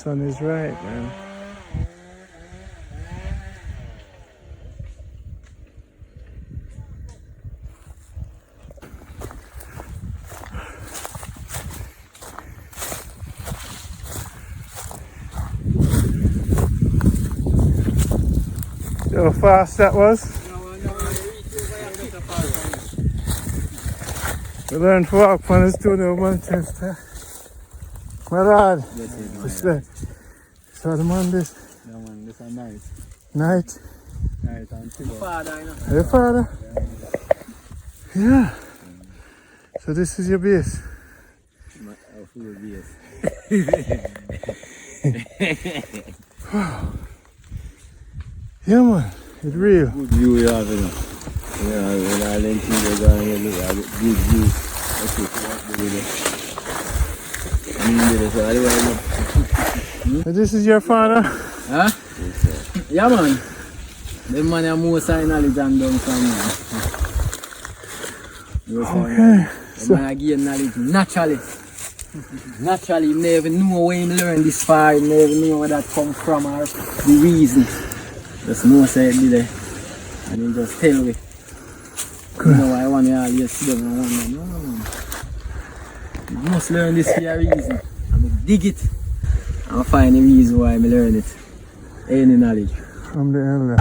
Sun is right, man. See how fast that was? We learned to walk on the studio mountains. My lad, what's that? So the man this? No man, this is nice. Night? Night and chill. Father, you know. Your father? Yeah. So this is your base? My full base. Wow. Yeah man, it's real. Good view you have, you know. Yeah, when I learn things I go and look at good view. Okay, so what do we do? This is your father? Huh? Yeah man. The man have more sign knowledge than them from me. Okay. The man gain knowledge naturally. Naturally, you never know where you learn this far, you never know where that come from or the reason. Just more say it there. And he just tell me. You know I want to always sit down and wonder, no. You must learn this for a reason. And I dig it. And find the reason why I learn it. Any knowledge. I'm the elder.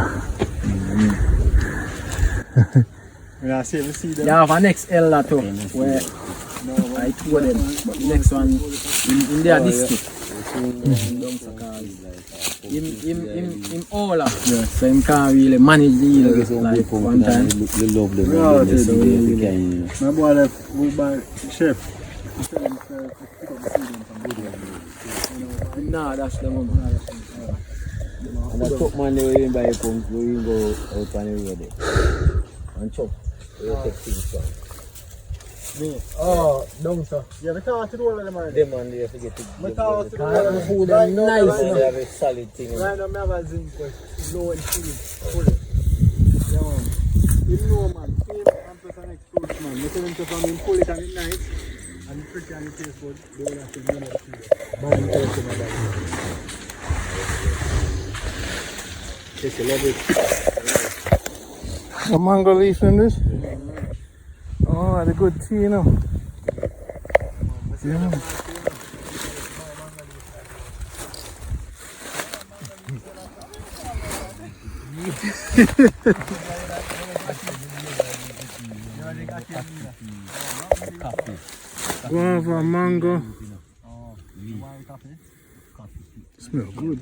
You have a next elder too, where I told them, but the next one in their district. Him all yeah, so him can't really manage the like one time. You love them. My boy left by chef. Nah, that's the moment. And I took man they were in by a pump, we will go out on the road and chop. We will take things from. Me? Oh, don't sir. Yeah, we can't do all of them already. Them man they have to get it. We can't do all of them. Food them nice. They have a solid thing. Right now, I have a zinc low and full. Yeah, man. You know, man. Same and plus an exposed man. You tell him to come in, pull it and it's nice. And it's pretty and it tastes good. They will have to do another thing. Man, you tell him to that. Yes, you love it. A mango leaf in this? Oh, that's a good tea, you know. Yeah. Guava, mango. Smell good.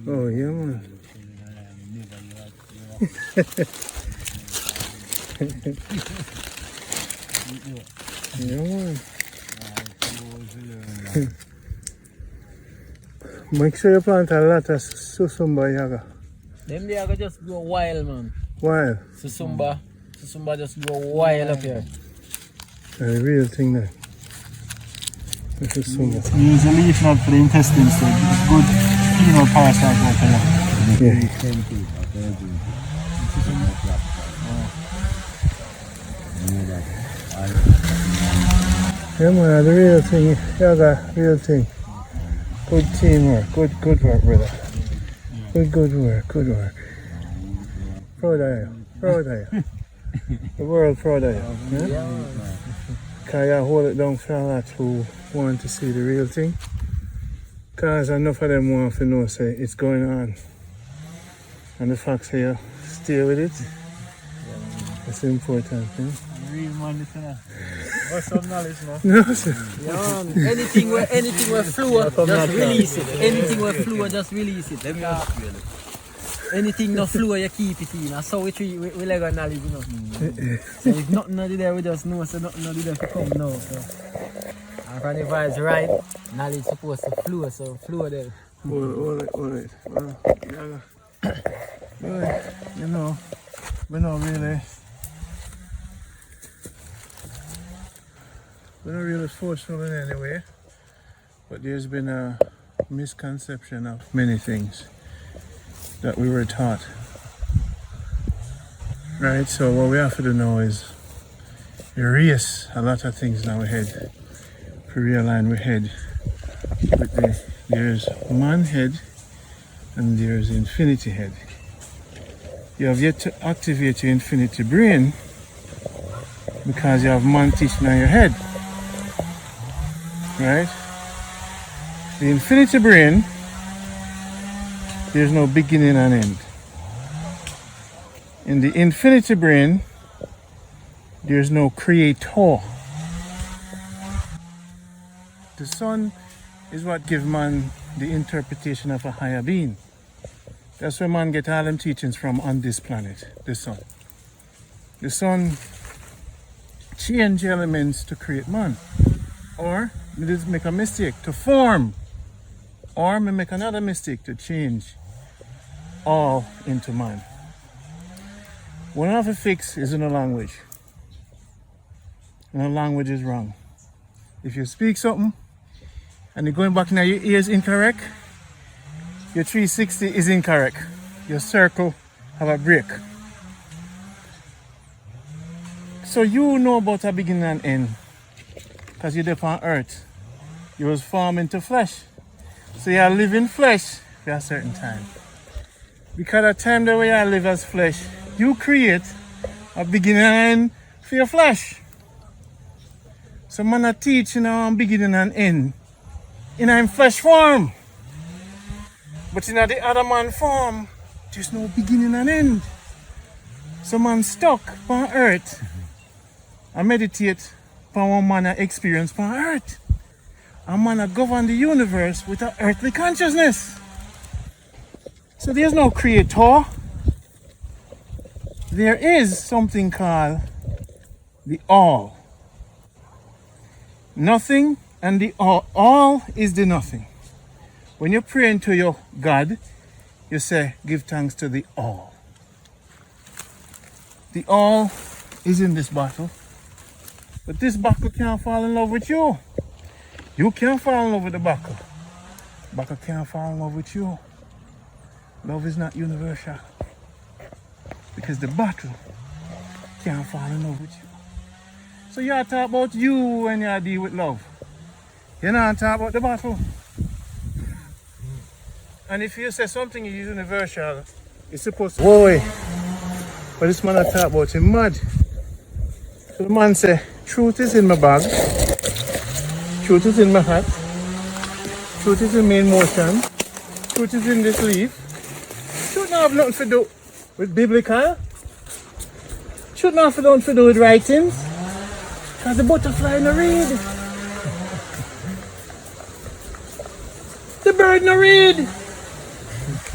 Oh yeah man. Yeah man. Make sure you plant a lot of susumba yaga. Them they are just go wild, man. Wild? Susumba just go wild up here. The real thing there. This is susumba. We use a leaf nut for the intestines, so it's good penal parasite out there. Yeah. Yeah man, the real thing, yaga, real thing. Good teamwork, good work brother. Good work. Proud of you. The world proud of you. Yeah? Because you hold it down for a lot who want to see the real thing. Because enough of them want to know say it's going on. And the fact that you stay with it, that's important. Yeah? Real man, listen. What's some knowledge, no? No, sir. Yeah, anything where flow, just release it. Anything where flow, just release it. Anything no flow, you keep it in. That's how we like our knowledge, you know. So if nothing not there, we just know. So nothing not there to come now. So. And when the vibes right, knowledge supposed to flow. So flow there. All right. Well, you know, we're not really forceful in any way, but there's been a misconception of many things that we were taught. Right, so what we have to do now is erase a lot of things in our head. To realign we head with there's man head and there's infinity head. You have yet to activate your infinity brain because you have man teaching on your head. Right? The infinity brain, there's no beginning and end. In the infinity brain, there's no creator. The sun is what gives man the interpretation of a higher being. That's where man get all them teachings from on this planet, the sun. The sun change elements to create man. Or we just make a mistake to form. Or we make another mistake to change all into man. One of the fix is in a language. And the language is wrong. If you speak something and you're going back now, your ears incorrect, your 360 is incorrect. Your circle have a break. So you know about a beginning and end because you're there on earth. You was formed into flesh. So you live in flesh for a certain time. Because the time the way I live as flesh, you create a beginning and end for your flesh. So man I teach beginning and end in flesh form. But in the other man form, there's no beginning and end. So man stuck on earth and meditate upon one man experience on earth. And man govern the universe with an earthly consciousness. So there's no creator. There is something called the all. Nothing and the all. All is the nothing. When you pray into your God, you say, give thanks to the all. The all is in this bottle. But this bottle can't fall in love with you. You can't fall in love with the bottle. Bottle can't fall in love with you. Love is not universal. Because the bottle can't fall in love with you. So you talk about you when you deal with love. You not talk about the bottle. And if you say something is universal, it's supposed to go away. But this man I talk about him mad. So the man say, truth is in my bag. Truth is in my hat. Truth is in my emotion. Truth is in this leaf. Truth not have nothing to do with biblical. Truth not have nothing to do with writings. Because the butterfly no read. The bird no read.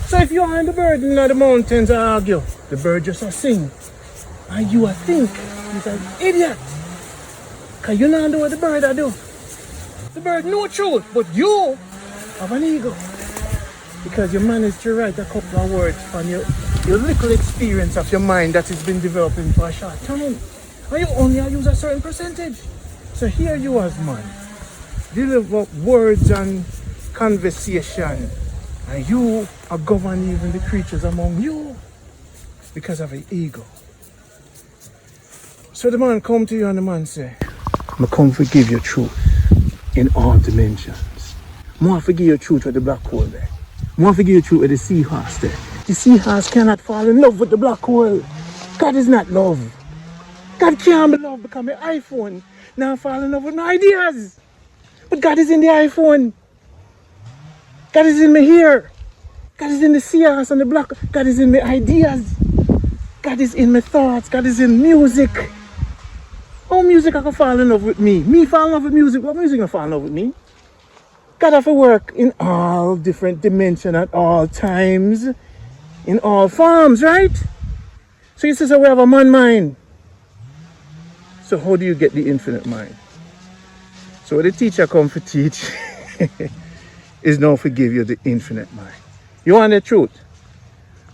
So if you are the bird in the mountains argue, the bird just a sing. And you a think he's an idiot. Because you don't know what the bird a do. The bird know truth, but you have an ego. Because you managed to write a couple of words from your little experience of your mind that has been developing for a short time. And you only use a certain percentage. So here you as man, deliver words and conversation. And you are governing even the creatures among you because of an ego. So the man come to you and the man say, I come forgive your truth in all dimensions. I want to forgive your truth with the black hole there. I want to forgive your truth with the seahorse there. The seahorse cannot fall in love with the black hole. God is not love. God can't be love because my iPhone now fall in love with my ideas. But God is in the iPhone. God is in my hair. God is in the seahorse and the black. God is in my ideas. God is in my thoughts. God is in music. How music can fall in love with me? Me fall in love with music. What music can fall in love with me? God have to work in all different dimensions at all times. In all forms, right? So you say, so we have a man mind. So how do you get the infinite mind? So what the teacher come to teach is now to give you the infinite mind. You want the truth?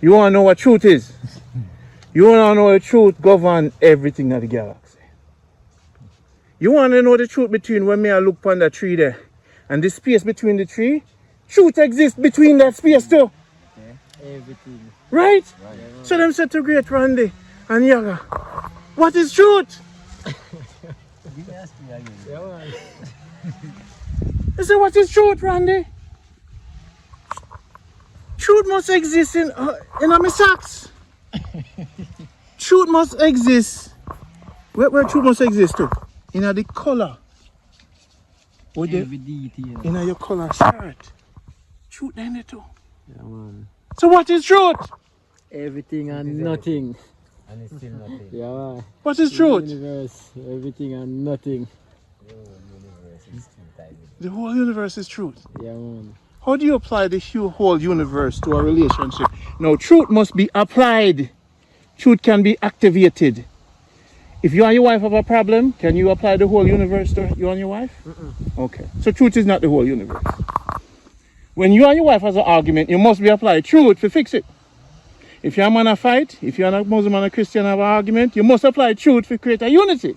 You want to know what truth is? You want to know the truth govern everything in the galaxy. You want to know the truth between when I look upon the tree there and the space between the tree? Truth exists between that space too. Everything. Right? So them said to great Rondie, And Yaga, what is truth? Yeah, man. I say, what is truth, Randy? Truth must exist in my socks. Truth must exist. Where truth must exist too? In the color. Every detail. In your color shirt. Truth in it too. Yeah, man. So what is truth? Everything and nothing. And it's still nothing. Yeah, man. What is truth? Universe, everything and nothing. The whole universe is truth, I mean. The whole universe is truth. Yeah, man. How do you apply the whole universe to a relationship? No, truth must be applied. Truth can be activated. If you and your wife have a problem, can you apply the whole universe to you and your wife? Okay. So truth is not the whole universe. When you and your wife has an argument, you must be applied truth to fix it. If you're a man a fight, if you're a Muslim and a Christian have an argument, you must apply truth to create a unity.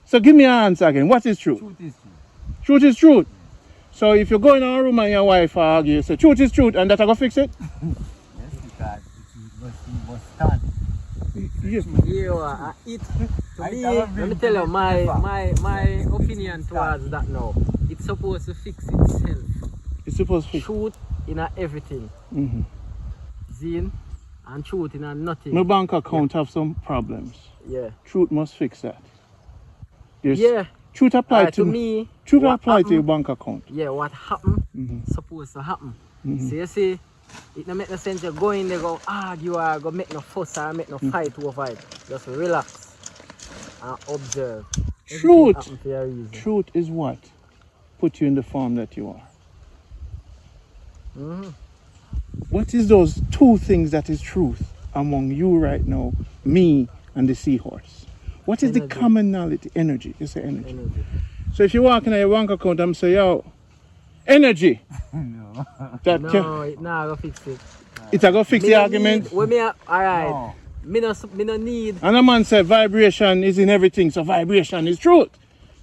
So give me an answer again. What is truth? Truth is truth. Truth is truth. So if you go in a room and your wife argue, you say truth is truth and that I go fix it? Yes, because it must stand. Yes. Yeah, to me, let me tell you my opinion towards that now. It's supposed to fix itself. It's supposed to fix. Truth in a everything. Zine and truth in a nothing. My bank account have some problems. Yeah. Truth must fix that. There's Yeah. truth applied To me, truth what applied to your happened- bank account. Yeah, what happened supposed to happen. So you see, it don't make no sense you go in there, go argue or go make no fuss or make no fight over it. Just relax and observe. Everything Truth. happen for a reason. Truth is what put you in the form that you are. What is those two things that is truth among you right now, me and the seahorse? What is the Energy. commonality? Energy. You say energy. Energy. So if you walk in your bank account and say, yo, energy. No. That No, it nah go fix it. it's a go fix the argument. Alright. No. Me no need. And a man said vibration is in everything, so vibration is truth.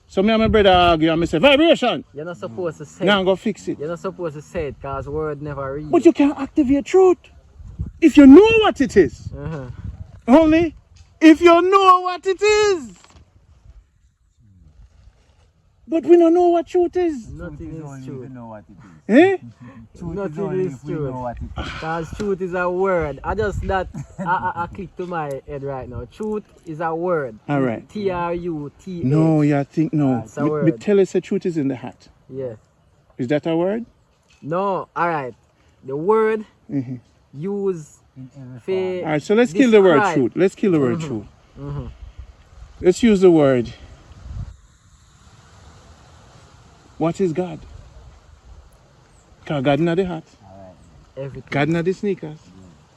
So me and my brother argue and I say vibration. You're not supposed to say Now it. I'm gonna fix it. You're not supposed to say it because word never reads. But you can activate truth if you know what it is. Only if you know what it is. But we don't know what truth is. Nothing Truth is is true. only if we know what it is. Eh? Truth is Nothing only is if we true. know what it is. Because truth is a word. I click to my head right now. Truth is a word. All right. T-R-U-T-H. No, you think no. It's a Me word. tell us the truth is in the hat. Yeah. Is that a word? No, alright. The word use In every for All right, so let's kill the word describe. truth. Let's kill the word truth. Let's use the word. What is God? Because God not the hat. Everything. God not the sneakers.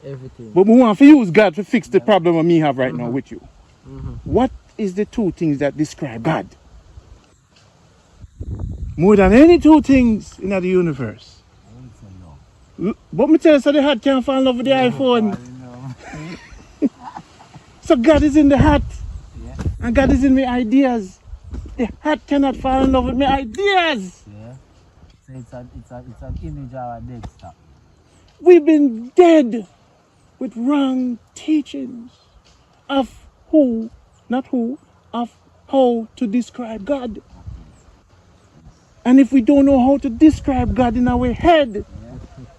Everything. But we want to use God to fix the problem that me have right now with you. What is the two things that describe God? More than any two things in the universe. I would say no. But me tell you, so the hat can't fall in love with the iPhone. No. So God is in the hat. Yeah. And God is in my ideas. The hat cannot fall in love with my ideas. Yeah. So it's an image of a dead stuff. We've been dead with wrong teachings of of how to describe God. And if we don't know how to describe God in our head,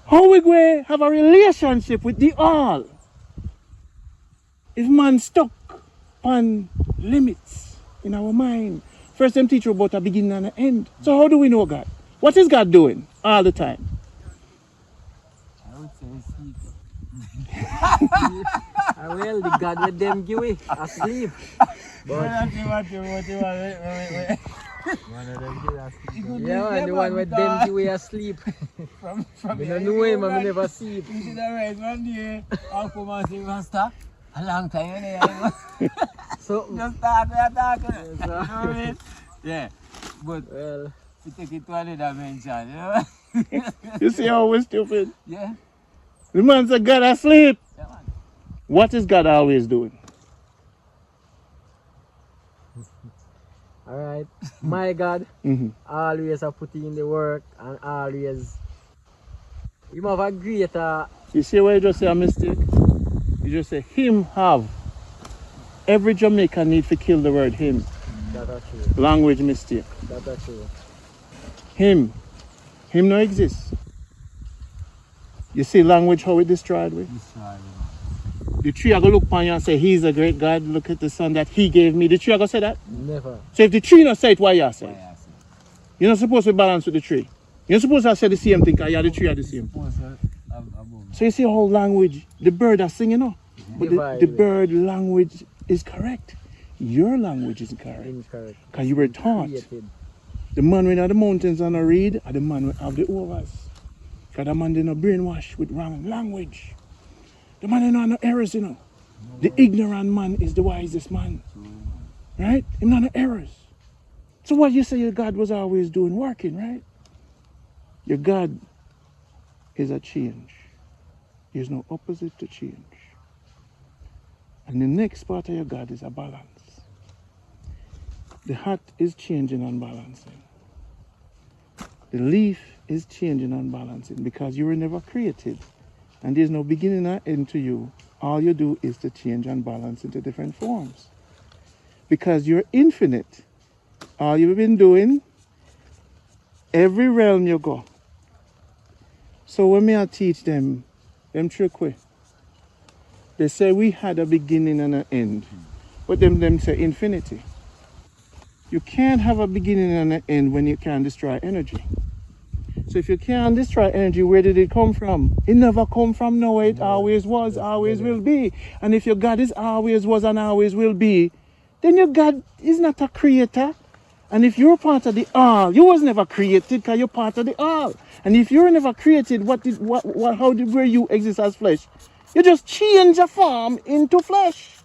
how we going to have a relationship with the all? If man stuck on limits in our mind, first them teach you about a beginning and an end. So how do we know God? What is God doing all the time? I would say it's sleeping. Well, the God with them give asleep. Wait. One of them give us sleep. Yeah, man, the one with them give asleep. From I don't know him, I never see him. You see the right one day, I'll come and say, Master, a long time, you So, just start, we are talking. You know what I mean? Yeah, but well, to take it to another dimension, you know? You see how we're stupid? Yeah, The man said God asleep. yeah, man. What is God always doing? alright. My God always are putting in the work and always. You have a greater. You see where you just say a mistake? You just say him have every Jamaican need to kill the word him. That's true. Language mistake. That's true. Him. Him no exists. You see language how it destroyed we? The tree I go look upon you and say he's a great God. Look at the son that he gave me. The tree I go say that? Never. So if the tree not say it, why you say it? You're not supposed to balance with the tree. You're not supposed to say the same thing because the tree are the same. So you see how language, the bird are singing, no? But the bird language is correct. Your language is correct. Incorrect. Because you were taught. Created. The man with the mountains and a read, and the man will have the overs. Because the man did not brainwash with wrong language. The man did not have no errors, you know. The ignorant man is the wisest man. Right? Him not no errors. So what you say your God was always doing, working, right? Your God is a change. There's no opposite to change. And the next part of your God is a balance. The heart is changing and balancing. The leaf is changing and balancing because you were never created. And there's no beginning or end to you. All you do is to change and balance into different forms. Because you're infinite. All you've been doing, every realm you go. So when I teach them trick way. They say we had a beginning and an end. But them say infinity. You can't have a beginning and an end when you can't destroy energy. So if you can't destroy energy, where did it come from? It never come from nowhere. It always was, always will be. And if your God is always was and always will be, then your God is not a creator. And if you're part of the all, you was never created because you're part of the all. And if you're never created, where you exist as flesh? You just change a form into flesh.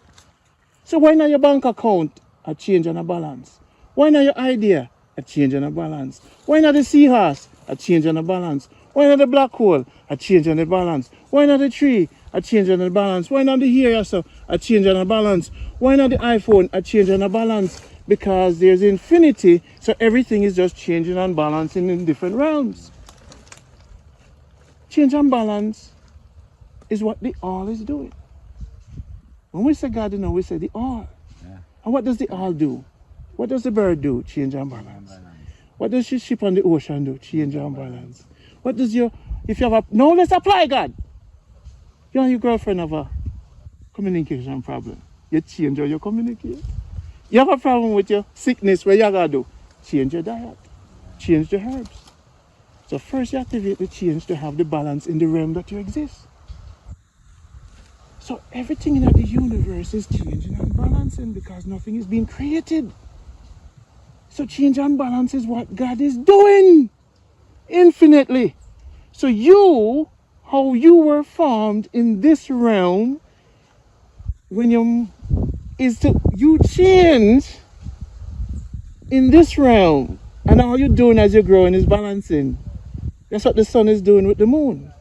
So why not your bank account a change and a balance? Why not your idea a change and a balance? Why not the seahorse a change and a balance? Why not the black hole a change and a balance? Why not the tree a change and a balance? Why not the hair also a change and a balance? Why not the iPhone a change and a balance? Because there's infinity, so everything is just changing and balancing in different realms. Change and balance is what the all is doing. When we say God, you know, we say the all. Yeah. And what does the all do? What does the bird do? Change and balance. What does the ship on the ocean do? Change and balance. What does if you have now let's apply God. You and your girlfriend have a communication problem. You change how you communicate. You have a problem with your sickness, where you gotta do? Change your diet. Change the herbs. So first you activate the change to have the balance in the realm that you exist. So everything in the universe is changing and balancing because nothing is being created. So change and balance is what God is doing infinitely. So how you were formed in this realm, you change in this realm. And all you're doing as you're growing is balancing. That's what the sun is doing with the moon.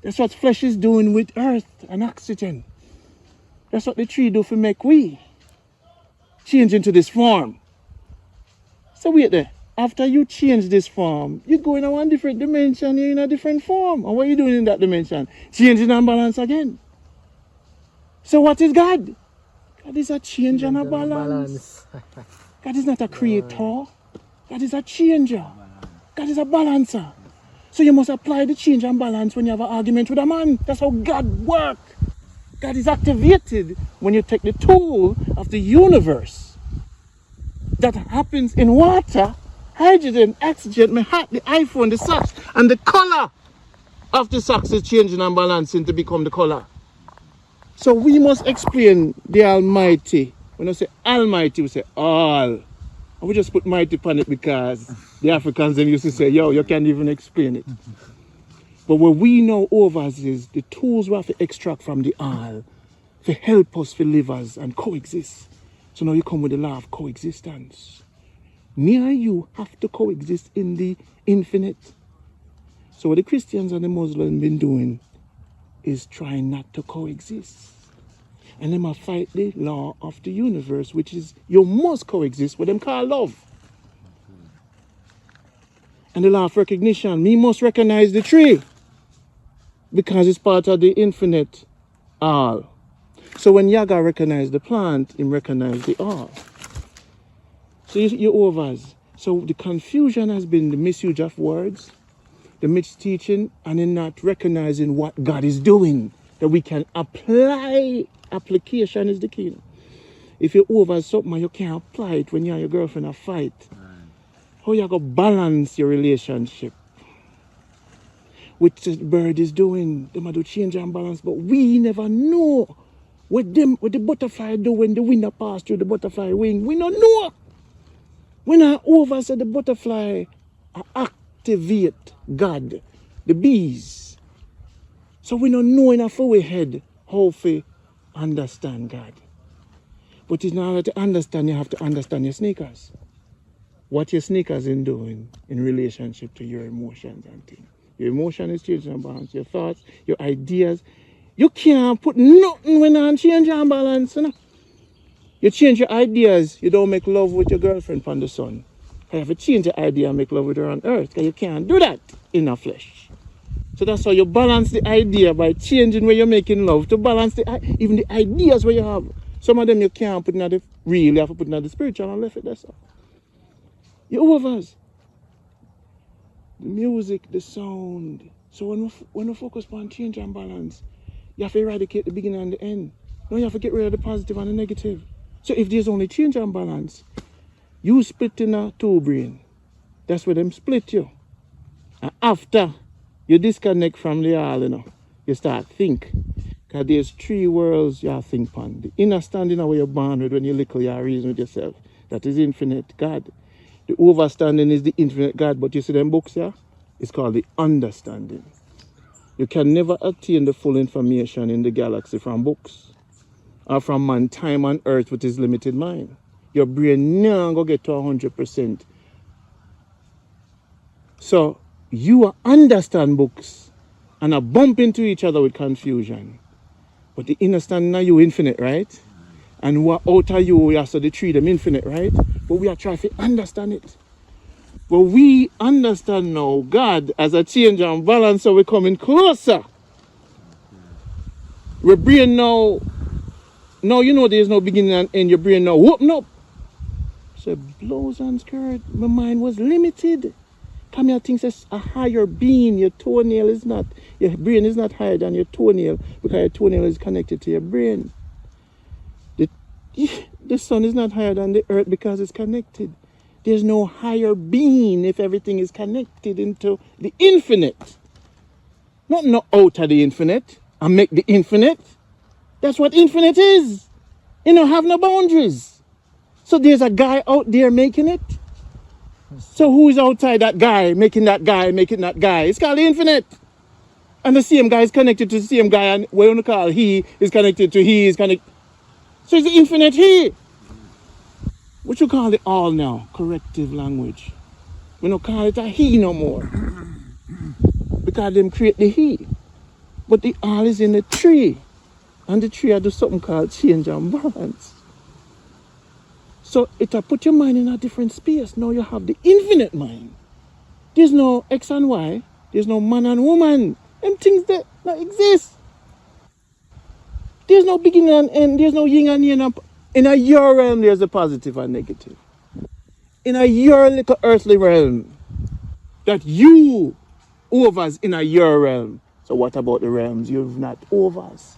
That's what flesh is doing with earth and oxygen. That's what the tree do for make we change into this form. So wait there. After you change this form, you go in a different dimension, you're in a different form. And what are you doing in that dimension? Changing and balance again. So what is God? God is a change and a balance. God is not a creator. God is a changer. God is a balancer. So you must apply the change and balance when you have an argument with a man. That's how God works. God is activated when you take the tool of the universe that happens in water, hydrogen, oxygen, my hat, the iPhone, the socks, and the color of the socks is changing and balancing to become the color. So we must explain the Almighty. When I say Almighty, we say all. And we just put mighty upon it because the Africans then used to say, yo, you can't even explain it. But what we know over is the tools we have to extract from the all to help us to live as and coexist. So now you come with the law of coexistence. Me and you have to coexist in the infinite. So what the Christians and the Muslims been doing is trying not to coexist. And they must fight the law of the universe, which is you must coexist with them called love. And the law of recognition, me must recognize the tree because it's part of the infinite all. So when Yaga recognize the plant, him recognize the all. So you overs. So the confusion has been the misuse of words, the misteaching, and in not recognizing what God is doing. That we can apply. Application is the key. If you over something, you can't apply it when you and your girlfriend a fight. How you going to balance your relationship? Which the bird is doing. They might do change and balance, but we never know what the butterfly do when the wind pass through the butterfly wing. We don't know. When I over say the butterfly activate God, the bees. So we don't know enough for we head how to understand God. But in order to understand, you have to understand your sneakers. What your sneakers in doing in relationship to your emotions and things. Your emotion is changing and balance. Your thoughts, your ideas. You can't put nothing when you change and balance. You know? You change your ideas, you don't make love with your girlfriend from the sun. You have to change your idea and make love with her on earth. Because you can't do that in the flesh. So that's how you balance the idea by changing where you're making love to balance even the ideas where you have. Some of them you can't put in the real, you have to put in the spiritual and left it there. So. You overs. The music, the sound. So when we focus on change and balance, you have to eradicate the beginning and the end. Now you have to get rid of the positive and the negative. So if there's only change and balance, you split in a two brain. That's where them split you. And after you disconnect from the all, you start think. Because there's three worlds you think upon. The inner standing where you're born with when you're little, you reason with yourself. That is infinite God. The overstanding is the infinite God. But you see them books here? It's called the understanding. You can never attain the full information in the galaxy from books. Or from man, time on earth with his limited mind. Your brain never go get to 100%. So you understand books and bump into each other with confusion. But the inner standing of you infinite, right? And what out of you, we have to treat them infinite, right? But we are trying to understand it. But we understand now God as a change and balance, so we're coming closer. We're brain now there's no beginning and end. Your brain now open up. So blows and skirt. My mind was limited. Come here, thinks it's a higher being. Your toenail is not. Your brain is not higher than your toenail because your toenail is connected to your brain. The sun is not higher than the earth because it's connected. There's no higher being if everything is connected into the infinite. Not out of the infinite and make the infinite. That's what infinite is. Have no boundaries. So there's a guy out there making it. So who is outside that guy, making that guy? It's called the infinite. And the same guy is connected to the same guy, and what you call he is connected to he is connected. So it's the infinite he. What you call it all now? Corrective language. We don't call it a he no more. Because them create the he. But the all is in the tree. And the tree do something called change and balance. So it put your mind in a different space. Now you have the infinite mind. There's no X and Y. There's no man and woman. Them things that don't exist. There's no beginning and end. There's no yin and yang. In your realm, there's a positive and negative. In your little earthly realm, that you overs in your realm. So what about the realms you've not overs?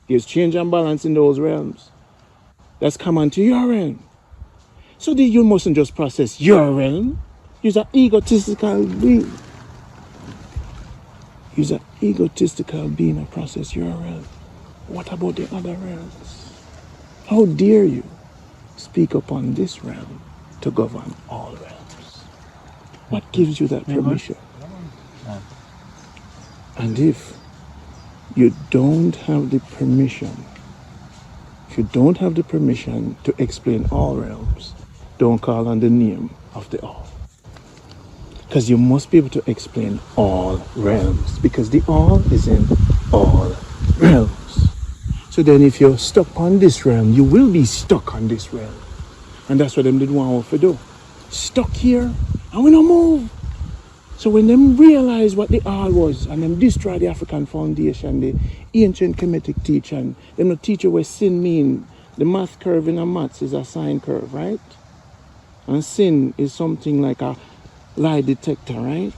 There's change and balance in those realms. That's common to your realm. So you mustn't just process your realm. You're an egotistical being. You're an egotistical being and process your realm. What about the other realms? How dare you speak upon this realm to govern all realms? What gives you that permission? And if you don't have the permission, if you don't have the permission to explain all realms, don't call on the name of the all. Because you must be able to explain all realms, because the all is in all realms. So then if you're stuck on this realm, you will be stuck on this realm. And that's what them did want to do. Stuck here, and we don't move. So when them realize what the all was and them destroy the African foundation, the ancient Kemetic teaching, them the teacher where sin mean, the math curve in a maths is a sine curve, right? And sin is something like a lie detector, right?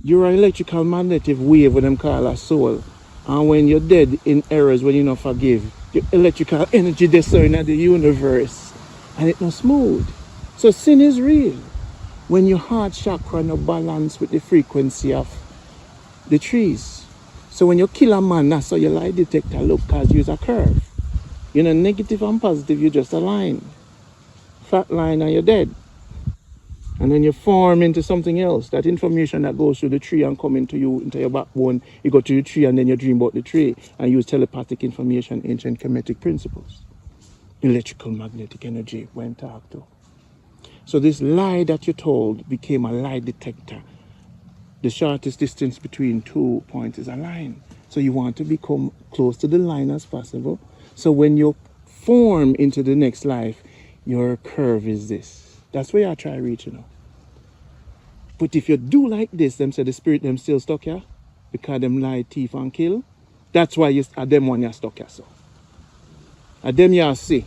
You're an electrical magnetic wave, what them call a soul. And when you're dead in errors, when you not forgive, your electrical energy discerning at the universe. And it's not smooth. So sin is real. When your heart chakra no balance with the frequency of the trees. So when you kill a man, that's how your lie detector look, because you use a curve. You know, negative and positive, you just a line. Flat line and you're dead. And then you form into something else. That information that goes through the tree and come into you, into your backbone, you go to the tree and then you dream about the tree and use telepathic information, ancient Kemetic principles. Electrical magnetic energy when talked to. So this lie that you told became a lie detector. The shortest distance between 2 points is a line. So you want to become close to the line as possible. So when you form into the next life, your curve is this. That's where I try reaching out. But if you do like this, them say the spirit them still stuck here. Because them lie, thief and kill. That's why you are them one you're stuck here. So. And them you see.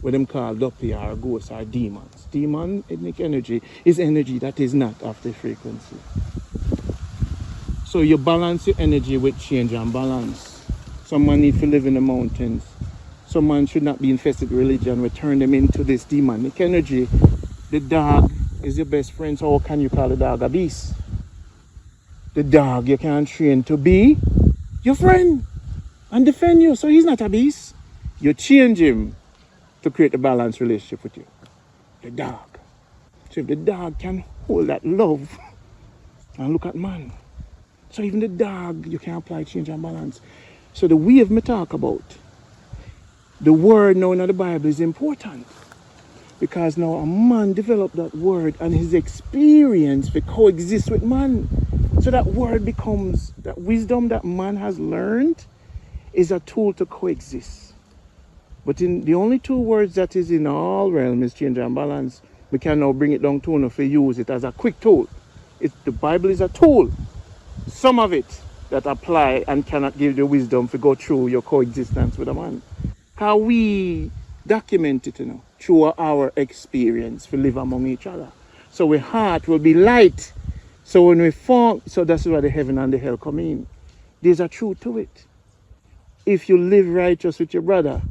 What them call doppler or ghosts or demons. Demonic energy is energy that is not of the frequency. So you balance your energy with change and balance. Some man need to live in the mountains. Some man should not be infested with religion. We turn them into this demonic energy. The dog is your best friend, so how can you call the dog a beast? The dog you can train to be your friend and defend you, so he's not a beast. You change him to create a balanced relationship with you. The dog. So if the dog can hold that love and look at man. So even the dog, you can apply change and balance. So the wave me talk about, the word now in the Bible is important. Because now a man developed that word and his experience to coexist with man. So that word becomes, that wisdom that man has learned is a tool to coexist. But in the only two words that is in all realms is change and balance. We can now bring it down to enough to use it as a quick tool. The Bible is a tool. Some of it that apply and cannot give you wisdom to go through your coexistence with a man. How we document it, through our experience to live among each other. So our heart will be light. So when we form, so that's where the heaven and the hell come in. There's a truth to it. If you live righteous with your brother,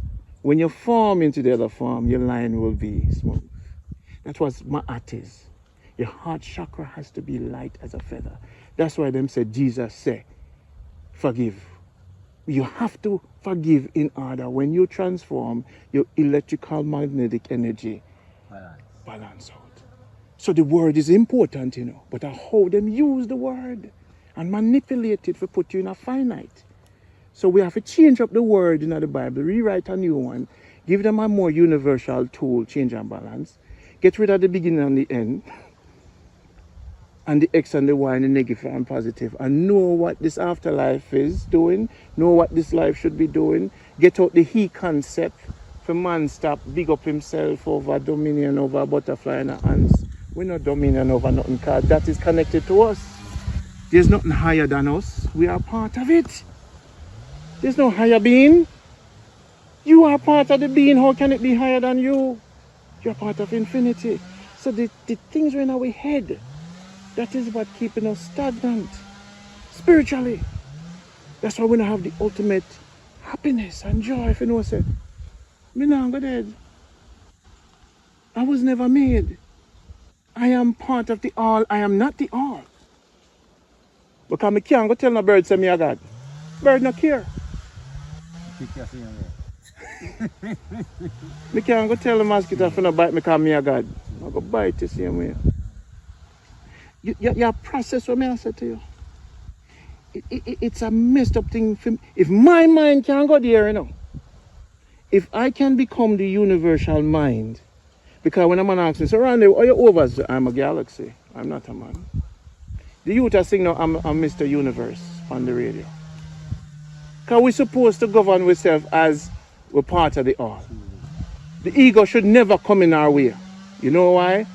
when you form into the other form, your line will be smooth. That's what ma'at is. Your heart chakra has to be light as a feather. That's why them said, Jesus said, forgive. You have to forgive in order. When you transform, your electrical magnetic energy balance out. So the word is important, but how them use the word and manipulate it to put you in a finite. So we have to change up the word in the Bible, rewrite a new one, give them a more universal tool, change and balance, get rid of the beginning and the end, and the X and the Y and the negative and positive, and know what this afterlife is doing, know what this life should be doing, get out the he concept for man stop big up himself over dominion over a butterfly and a ants. We're not dominion over nothing, because that is connected to us. There's nothing higher than us. We are part of it. There's no higher being. You are part of the being. How can it be higher than you? You're part of infinity. So the things are in our head. That is what keeping us stagnant. Spiritually. That's why we don't have the ultimate happiness and joy. If you know what I me now go dead. I was never made. I am part of the all. I am not the all. Because I can't go tell no bird say me a God. Bird not care. I can't go tell the mosquito if I not bite me because me a God. I go bite the same way. You process what I say to you. It's a messed up thing for me. If my mind can't go there, if I can become the universal mind, because when a man asks me, so Rondie, are you over? I'm a galaxy. I'm not a man. The youth are saying now I'm Mr. Universe on the radio. Because we're supposed to govern ourselves as we're part of the all. The ego should never come in our way. You know why?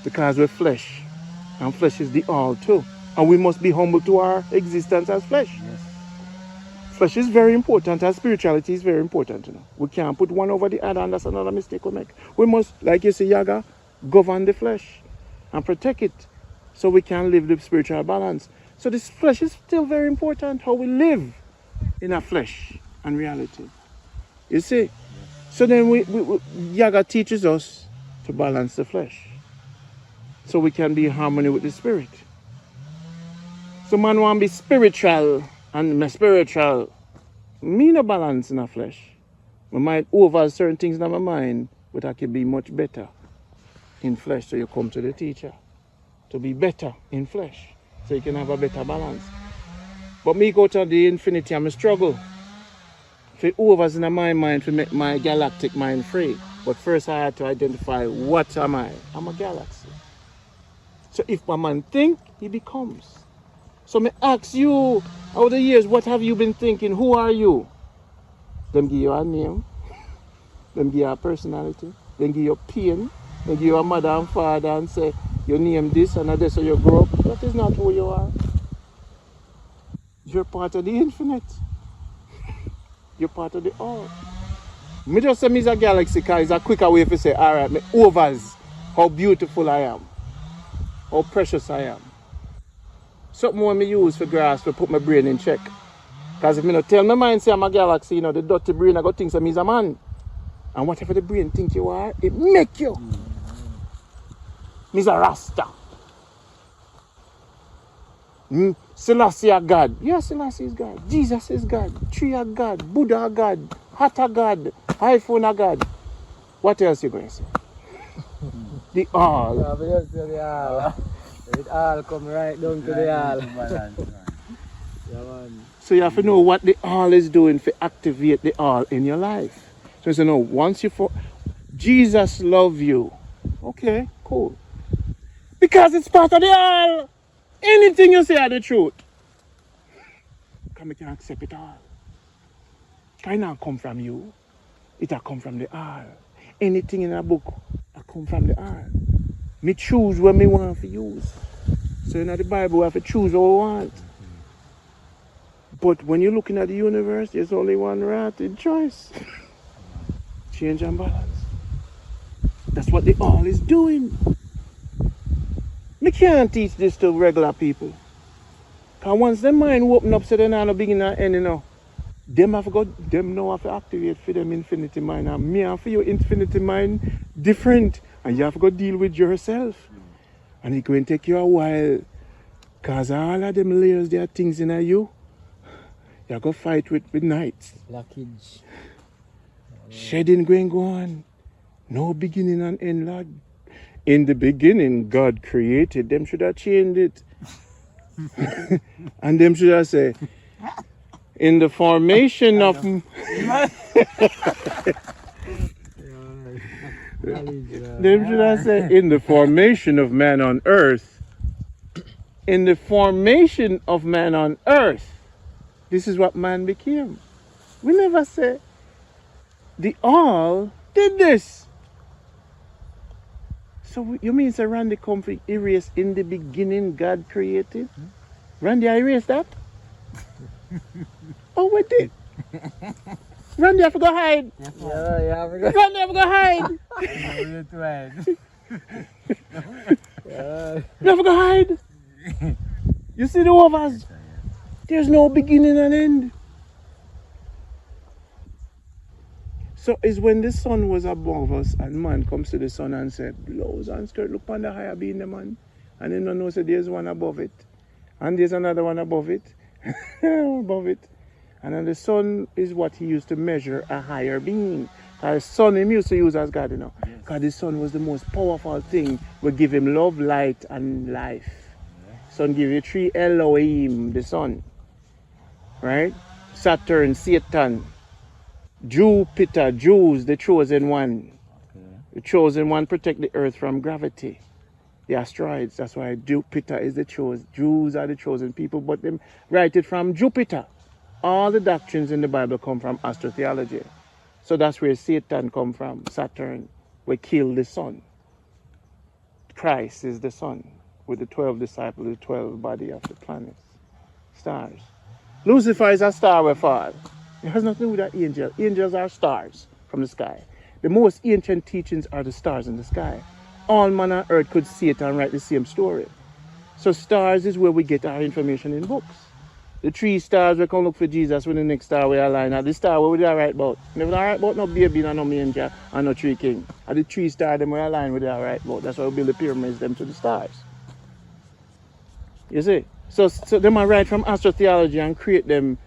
Because we're flesh. And flesh is the all too. And we must be humble to our existence as flesh. Yes. Flesh is very important, and spirituality is very important. You know. We can't put one over the other, and that's another mistake we make. We must, like you say, Yaga, govern the flesh and protect it so we can live the spiritual balance. So this flesh is still very important, how we live in our flesh and reality. You see? So then Yaga teaches us to balance the flesh so we can be in harmony with the spirit. So man want to be spiritual and my spiritual. Me no balance in a flesh. I might over certain things in my mind, but I can be much better in flesh. So you come to the teacher to be better in flesh so you can have a better balance. But me go to the infinity, I'm a struggle. For overs in my mind to make my galactic mind free. But first I had to identify what am I? I'm a galaxy. So if my man think, he becomes. So me ask you, over the years, what have you been thinking? Who are you? Them give you a name. Them give you a personality. Them give you pain. Them give you a mother and father and say, you name this and this so you grow up. That is not who you are. You're part of the infinite. You're part of the all. Me just say me is a galaxy because it's a quicker way to say, alright, me overs how beautiful I am. How precious I am. Something when me use for grasp to put my brain in check. Because if me not tell my mind say I'm a galaxy, you know, the dirty brain I got think me is a man. And whatever the brain think you are, it make you. Me is a Rasta. Selassie is God. Yes, Selassie is God. Jesus is God. Tree is God. Buddha is God. Hat is God. iPhone is God. What else you going to say? The all. It all come right down to the all. So you have to know what the all is doing to activate the all in your life. So you know, once you Jesus love you. Okay, cool. Because it's part of the all. Anything you say are the truth. Because we can accept it all. It cannot come from you. It will come from the all. Anything in a book will come from the all. Me choose what me want to use. So in the Bible we have to choose what we want. But when you're looking at the universe, there's only one right in choice. Change and balance. That's what the all is doing. Me can't teach this to regular people. Because once their mind open up, so they're not beginning and end, you know. Them now have to activate for them infinity mind. And me and for your infinity mind different. And you have to go deal with yourself. And it's going to take you a while. Because all of them layers, there are things in you. You have to fight with nights. Blockage. Shedding going on. No beginning and end, Lord. In the beginning, God created. Them should have changed it. And them should have said, in the formation of... Them should have said, in the formation of man on earth. In the formation of man on earth. This is what man became. We never say, the all did this. So you mean, sir, Randy come to erase in the beginning God created? Randy, I erased that? Oh, we did. Randy, I forgot hide. Yeah, I forgot. Randy, I forgot hide. You forgot hide. You see the overs? There's no beginning and end. So it's when the sun was above us and man comes to the sun and said, blows and skirt, look on the higher being the man. And then no say there's one above it. And there's another one above it. Above it. And then the sun is what he used to measure a higher being. The sun he used to use as God, you know. Because the sun was the most powerful thing. We give him love, light, and life. Sun give you three Elohim, the sun. Right? Saturn, Satan. Jupiter, Jews, the chosen one. The chosen one protect the earth from gravity. The asteroids, that's why Jupiter is the chosen. Jews are the chosen people, but them write it from Jupiter. All the doctrines in the Bible come from astrotheology. So that's where Satan come from, Saturn. We kill the sun. Christ is the sun. with the 12 disciples, the 12 body of the planets, stars. Lucifer is a star we fall. It has nothing to do with an angel. Angels are stars from the sky. The most ancient teachings are the stars in the sky. All man on earth could see it and write the same story. So stars is where we get our information in books. The 3 stars we come look for Jesus when the next star we align. And the star we are right about. Never right about no baby and no manger and no 3 king. And the 3 stars them we align with are right about. That's why we build the pyramids them to the stars. You see? So them are right from astrotheology and create them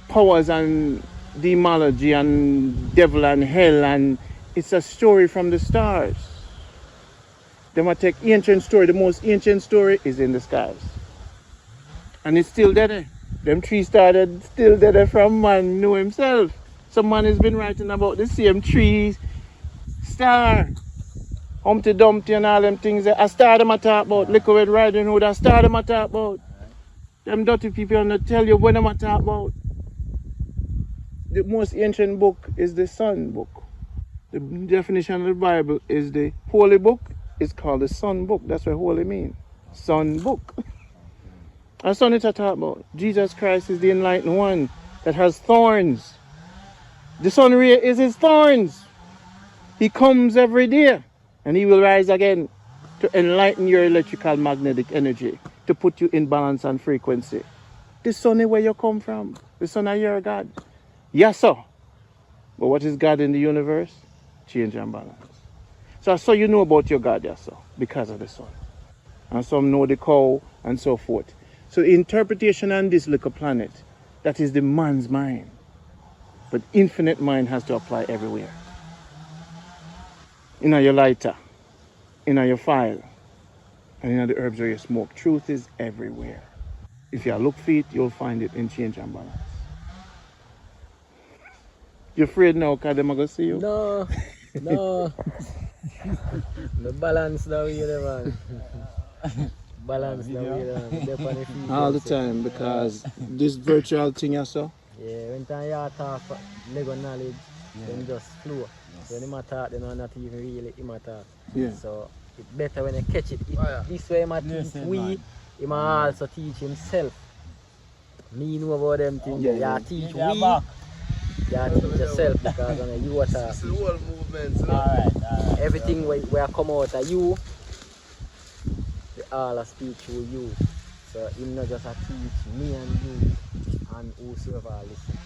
powers and demology and devil and hell, and it's a story from the stars. Them are take ancient story. The most ancient story is in the skies. And it's still there. Them 3 started still there from man knew himself. Some man has been writing about the same 3 star. Humpty Dumpty and all them things. A star them I talk about. Liquid Riding Hood, a star them I talk about. Them dirty people are not tell you what them I talk about. The most ancient book is the Sun book. The definition of the Bible is the holy book. It's called the Sun book. That's what holy means. Sun book. And Sun is a talk about. Jesus Christ is the enlightened one that has thorns. The sun ray is his thorns. He comes every day and he will rise again to enlighten your electrical magnetic energy, to put you in balance and frequency. The sun is where you come from. The sun is your God. Yes, sir. But what is God in the universe? Change and balance. So you know about your God, yes, sir, because of the sun. And some know the cow and so forth. So the interpretation on this little planet, that is the man's mind. But infinite mind has to apply everywhere. In your lighter, in your file, and in the herbs where you smoke. Truth is everywhere. If you look for it, you'll find it in change and balance. You afraid now because they're going to see you? No. The balance now here, man. Balance now here, man. All the time, because this virtual thing you saw? Yeah, when time you talk Lego knowledge, then just flow. So when you talk, then not even really talk. Yeah. So it's better when you catch it. This way he teach we, he might also teach himself. Me know about them things. You teach we, you teach yourself, because you are talking. It's the whole movement. Alright. Everything where come out of you, they all speak through you. So him not just teach me and you and whosoever listen.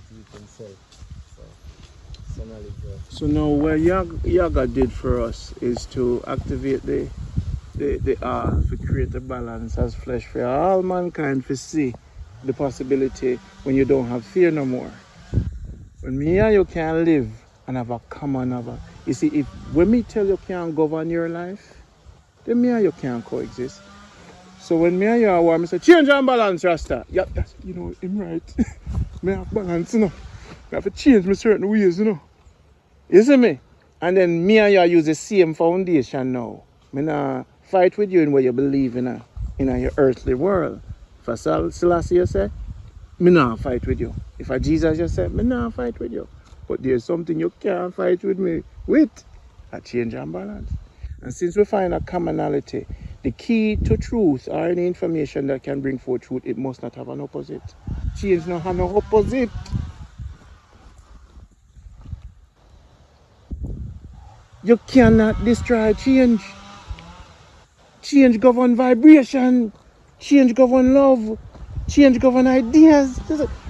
He teach himself. So knowledge. So now what Yaga did for us is to activate the to create a balance as flesh for all mankind to see the possibility when you don't have fear no more. When me and you can live and have a common other. You see, when me tell you can't govern your life, then me and you can't coexist. So when me and you are warm, I say, change and balance, Rasta. Yeah, that's, you know, I'm right. Me have balance, you know. I have to change my certain ways, you know. You see me? And then me and you use the same foundation now. Me not fight with you in what you believe in your earthly world. If I Selassie you say, me not fight with you. If I Jesus you say, me not fight with you. But there's something you can't fight with me with. A change and balance. And since we find a commonality, the key to truth or any information that can bring forth truth, it must not have an opposite. Change not have no opposite. You cannot destroy change. Change govern vibration. Change govern love. Change govern ideas.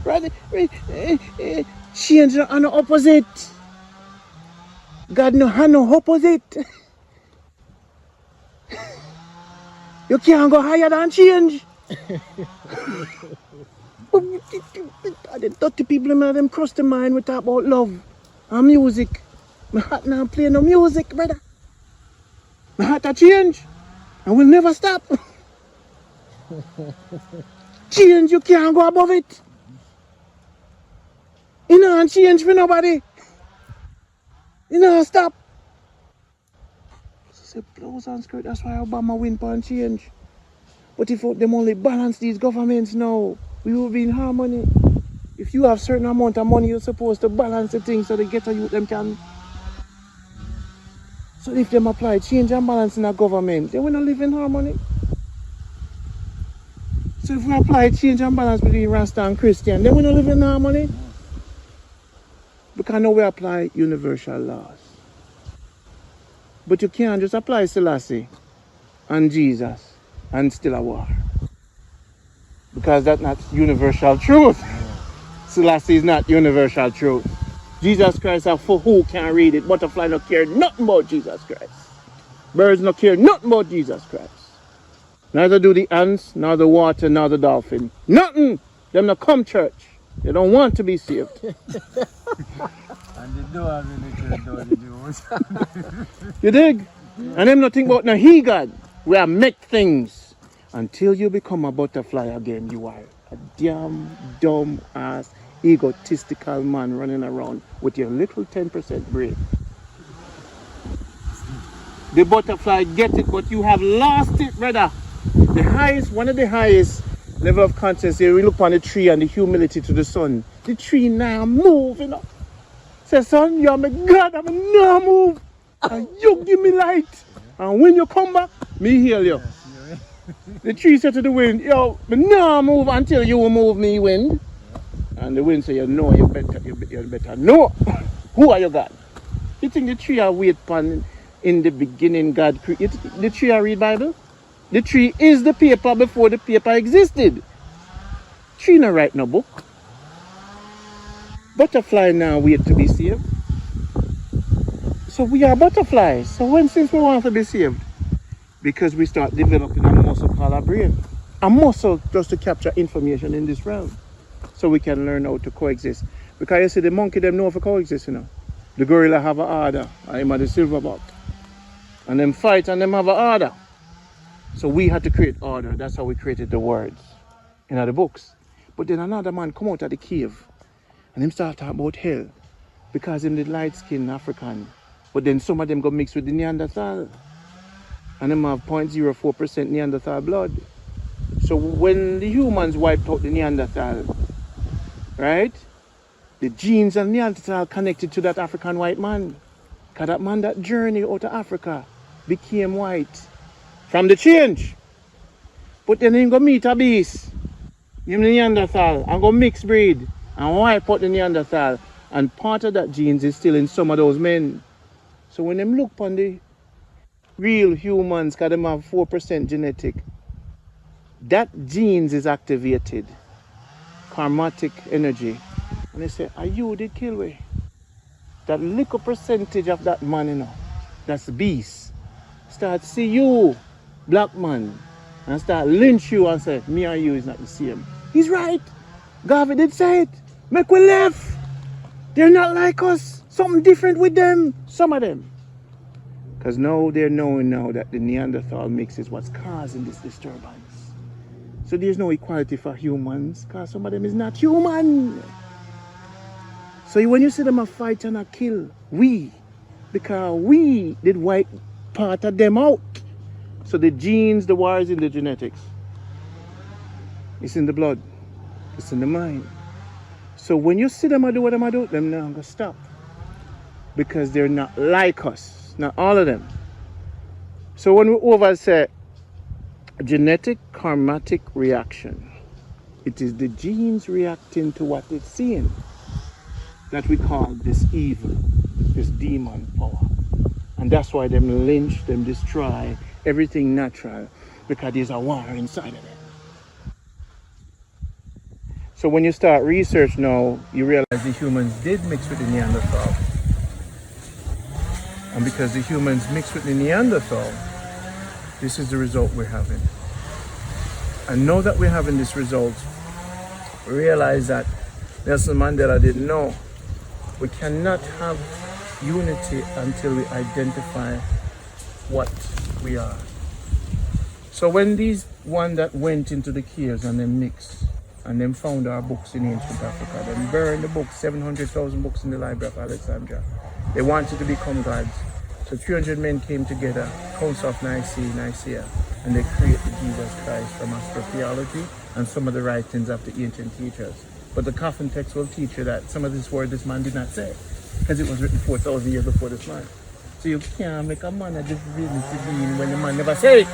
Right? Change not have no opposite. God no have no opposite. You can't go higher than change. The dirty people in them cross the mind, we talk about love and music. My heart now play no music, brother. My heart a change and will never stop. Change, you can't go above it. You know, change for nobody. You know, stop. Say blows and skirt, that's why Obama win for change. But if them only balance these governments now, we will be in harmony. If you have certain amount of money, you're supposed to balance the things so they get a youth them can. So if them apply change and balance in a government, they will not live in harmony. So if we apply change and balance between Rasta and Christian, they will not live in harmony. Because now we apply universal laws. But you can't just apply Selassie and Jesus and still a war. Because that's not universal truth. Selassie is not universal truth. Jesus Christ, for who can read it? Butterfly no care nothing about Jesus Christ. Birds no care nothing about Jesus Christ. Neither do the ants, nor the water, nor the dolphin. Nothing. Them not come church. They don't want to be saved. And they don't have any church. You dig? And them not think about no he God. We are make things. Until you become a butterfly again, you are a damn dumb ass egotistical man running around with your little 10% brain. The butterfly get it, but you have lost it, brother. The highest, one of the highest level of consciousness here, we look on the tree and the humility to the sun. The tree now move, you know. Say, son, you're my God, I'm now move. And you give me light. And when you come back, me heal you. The tree said to the wind, yo, but now move until you move me, wind. And the wind said, you know, you better know. Who are you, God? You think the tree are wait upon in the beginning God created? The tree are read Bible? The tree is the paper before the paper existed. Tree not write no book. Butterfly now wait to be saved. So we are butterflies. So when since we want to be saved? Because we start developing a muscle called our brain. A muscle just to capture information in this realm. So we can learn how to coexist. Because you see the monkey them know how to coexist, you know. The gorilla have an order. I am at the silverback. And them fight and them have an order. So we had to create order. That's how we created the words in the books. But then another man come out of the cave and him start talking about hell. Because him the light-skinned African. But then some of them go mixed with the Neanderthal. And them have 0.04% Neanderthal blood. So when the humans wiped out the Neanderthal, right? The genes of Neanderthal connected to that African white man. Because that man that journey out of Africa became white. From the change. But then he go meet a beast. Him the Neanderthal. And go mix breed. And wipe out the Neanderthal. And part of that genes is still in some of those men. So when them look upon the real humans, because them have 4% genetic, that genes is activated. Karmatic energy. And they say, are you the kill way? That little percentage of that man, you know, that's the beast. Start see you, black man, and start lynch you and say, me and you is not the same. He's right. Garvey did say it. Make we left. They're not like us. Something different with them. Some of them. Because now they're knowing now that the Neanderthal mix is what's causing this disturbance. So there's no equality for humans because some of them is not human. So when you see them a fight and a kill, because we did wipe part of them out. So the genes, the wires in the genetics. It's in the blood. It's in the mind. So when you see them do what them do, them not going to stop. Because they're not like us. Not all of them. So when we over say genetic karmatic reaction, it is the genes reacting to what it's seeing that we call this evil, this demon power. And that's why them lynch, them destroy everything natural, because there's a war inside of them. So when you start research now, you realize the humans did mix with the Neanderthal. And because the humans mixed with the Neanderthal, this is the result we're having. And now that we're having this result, we realize that Nelson Mandela didn't know. We cannot have unity until we identify what we are. So when these one that went into the caves and then mixed, and then found our books in ancient Africa, then burned the books, 700,000 books in the Library of Alexandria. They wanted to become gods. So 300 men came together, Council of Nicaea, and they created Jesus Christ from astrotheology and some of the writings of the ancient teachers. But the coffin text will teach you that some of this word this man did not say, because it was written 4,000 years before this man. So So you can't make a man a divinity being when the man never said it.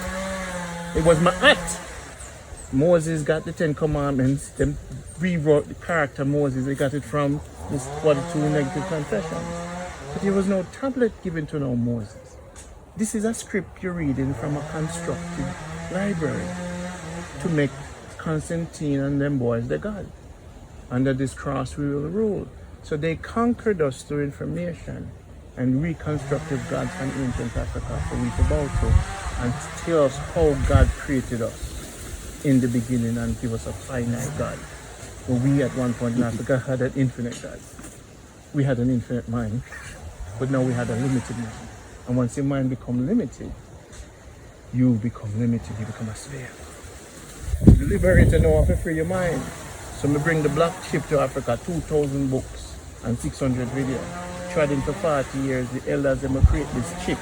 It was my act. Moses got the 10 Commandments, then rewrote the character Moses. They got it from his 42 negative confessions. But there was no tablet given to no Moses. This is a script you're reading from a constructed library to make Constantine and them boys the God. Under this cross we will rule. So they conquered us through information and reconstructed gods from ancient Africa for we to bow to and tell us how God created us in the beginning and give us a finite God. But we at one point in Africa had an infinite God. We had an infinite mind, but now we had a limited mind. And once your mind becomes limited, you become limited, you become a slave. The liberator know how to free your mind. So we bring the black ship to Africa, 2,000 books and 600 videos. Trading for 40 years, the elders them will create this chip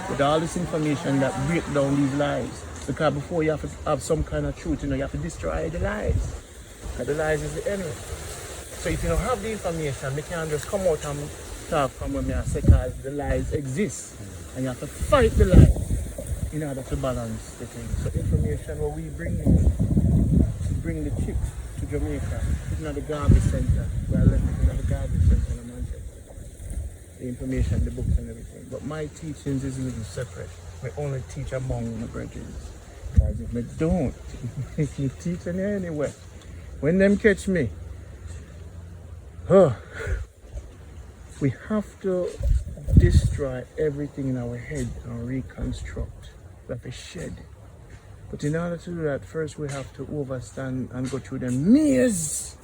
with all this information that break down these lies. Because before you have to have some kind of truth, you have to destroy the lies. Because the lies is the enemy. So if you don't have the information, you can't just come out and talk from when I say because the lies exist. And you have to fight the lies in order to balance the thing. So information what we bring now, we bring the chip to Jamaica. It's not the garbage center. We are left it in the garbage center in Manchester. The information, the books and everything. But my teachings is a little separate. We only teach among the brethren. Because if we don't, we can teach anywhere. When them catch me, we have to destroy everything in our head and reconstruct. We have to shed. But in order to do that, first we have to overstand and go through the maze.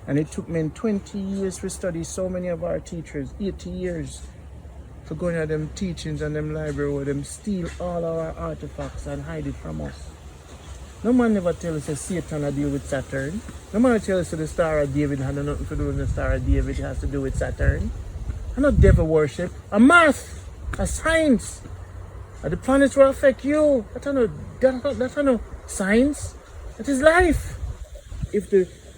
And it took me 20 years to study so many of our teachers, 80 years, for going at them teachings and them library where them steal all our artifacts and hide it from us. No man never tell us that Satan had deal with Saturn. No man tell us that the Star of David had nothing to do with the Star of David, it has to do with Saturn. I'm not devil worship, a math, a science. The planets will affect you. That's not science. That is life. If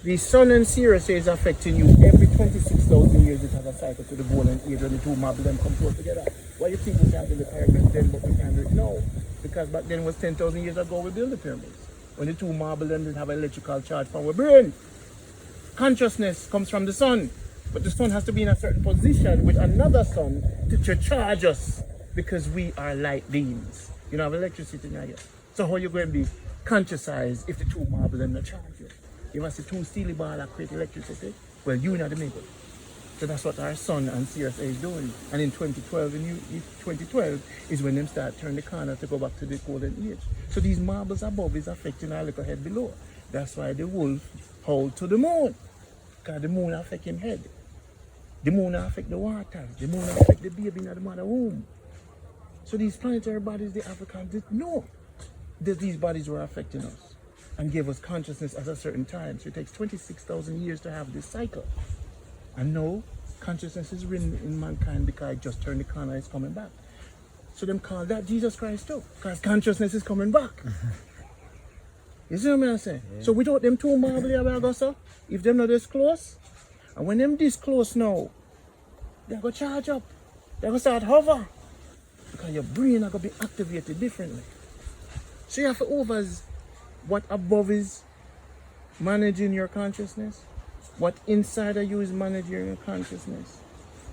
the sun and Sirius is affecting you every 26,000 years, it has a cycle to the golden age when the two marble them come close together. Why you think we can't build the pyramids then, but we can't do it now? Because back then was 10,000 years ago we built the pyramids. When the two marble them didn't have an electrical charge from our brain. Consciousness comes from the sun, but the sun has to be in a certain position with another sun to charge us because we are light beings. You don't have electricity now yet. So how you going to be consciousized if the two marble them not charge you? You must see two steely ball that create electricity. Well, you know the middle. So that's what our sun and Sirius is doing. And in 2012, 2012 is when them start turn the corner to go back to the golden age. So these marbles above is affecting our little head below. That's why the wolf hold to the moon. Because the moon affect him head. The moon affect the water. The moon affect the baby in the mother womb. So these planetary bodies, the Africans didn't know that these bodies were affecting us and gave us consciousness at a certain time. So it takes 26,000 years to have this cycle. And now, consciousness is written in mankind because it just turned the corner, it's coming back. So them call that Jesus Christ too, because consciousness is coming back. You see what I'm saying? Yeah. So without them two marble here, so if them not this close, and when them this close now, they're going to charge up. They're going to start hover. Because your brain are going to be activated differently. So you have to over what above is managing your consciousness. What inside of you is managing your consciousness.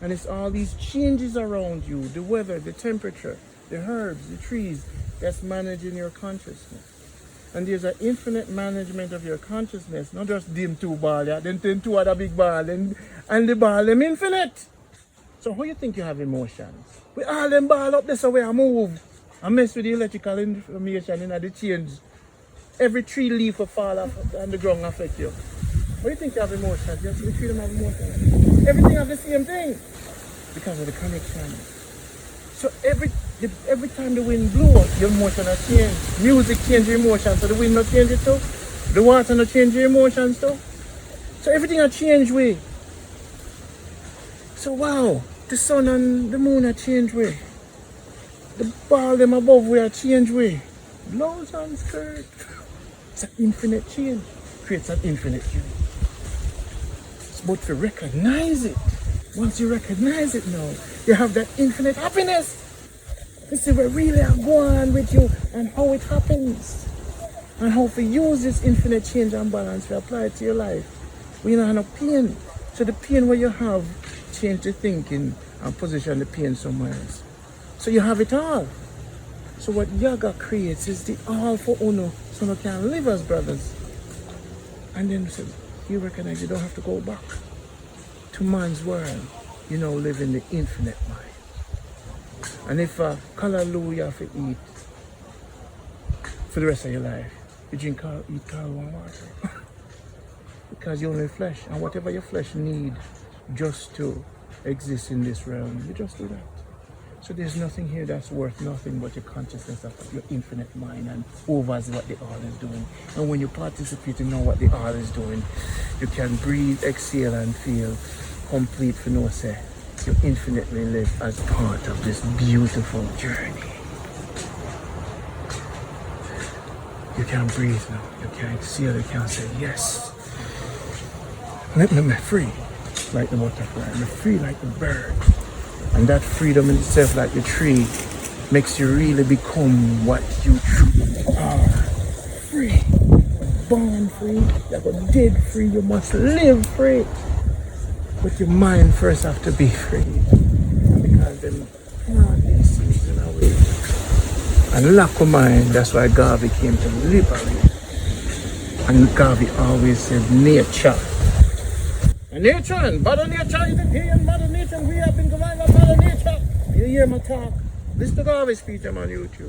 And it's all these changes around you, the weather, the temperature, the herbs, the trees, that's managing your consciousness. And there's an infinite management of your consciousness, not just them two ball, then two other big ball, and the ball them infinite. So how you think you have emotions? We all them ball up this way I move. I mess with the electrical information in the change. Every tree leaf will fall off on the ground affect you. What do you think you have emotions? You have freedom of emotions. Everything has the same thing. Because of the connection. So every time the wind blows, your emotion will change. Music changes your emotions, so the wind will change it too. The water will change your emotions too. So everything will change way. So wow, the sun and the moon will change way. The ball them above will change way. Blouse and skirt. It's an infinite change. Creates an infinite change. But to recognize it, once you recognize it now, you have that infinite happiness. to see what really are going on with you and how it happens. And how to use this infinite change and balance to apply it to your life. When you don't have no pain. So the pain where you have, change the thinking and position the pain somewhere else. So you have it all. So what yoga creates is the all for uno, so you can live as brothers. And then you recognize you don't have to go back to man's world. You now live in the infinite mind. And if callaloo you have to eat for the rest of your life, you eat callaloo water. Because you're only flesh, and whatever your flesh needs just to exist in this realm, you just do that. So there's nothing here that's worth nothing but your consciousness of your infinite mind and overs what the all is doing. And when you participate in know what the all is doing, you can breathe, exhale, and feel complete for no say. You infinitely live as part of this beautiful journey. You can breathe now, you can exhale, you can say yes. Let me free like the butterfly, I'm free like the bird. And that freedom in itself, like the tree, makes you really become what you truly are. Free. Born free, you're dead free, you must live free. But your mind first have to be free. Because them plant these seeds in our way. And lack of mind, that's why Garvey came to liberate. And Garvey always said nature. And nature and Mother Nature is in here, and Mother Nature, and we have been commanded by Mother Nature. You hear my talk? This is the Garvey speech, I'm on YouTube.